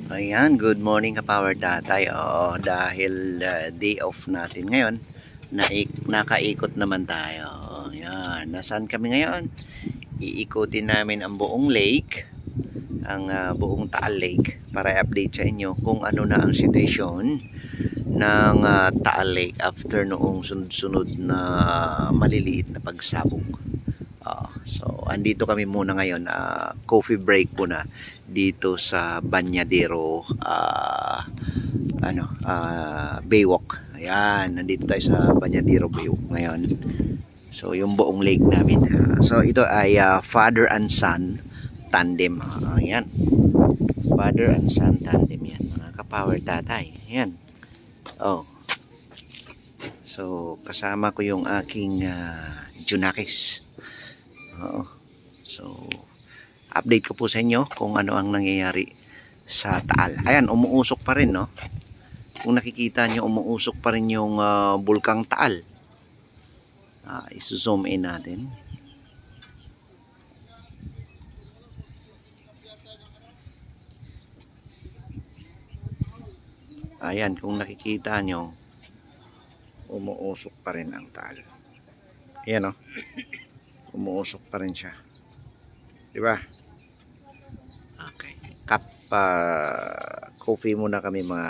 Ayan, good morning ka-power tatay. Oo, dahil day off natin ngayon, nakaikot naman tayo. Ayan, nasaan kami ngayon? Iikutin namin ang buong lake, ang buong Taal Lake, para i-update sa inyo kung ano na ang sitwasyon ng Taal Lake after noong sunod-sunod na maliliit na pagsabog. So andito kami muna ngayon, coffee break muna dito sa Banyadero Baywalk. Ayan, nandito tayo sa Banyadero Baywalk ngayon. So yung buong lake namin. So ito ay father and son tandem. Ayan. Father and son tandem yan, mga ka-power tatay. Ayan. Oh. So kasama ko yung aking Junakis. Oo. So, update ko po sa inyo kung ano ang nangyayari sa Taal. Ayan, umuusok pa rin, no? Kung nakikita nyo, umuusok pa rin yung bulkang Taal. Isu-zoom in natin. Ayan, kung nakikita nyo, umuusok pa rin ang Taal. Ayan, no? Umuusok pa rin siya. Diba? Okay. Coffee muna kami, mga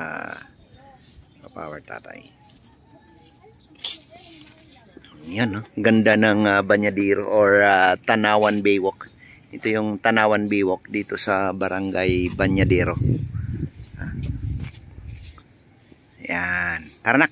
ka-power tatay. Yan, no? Ganda ng Banyadero or Tanawan Baywalk. Ito yung Tanawan Baywalk dito sa Barangay Banyadero. Yan. Tara na.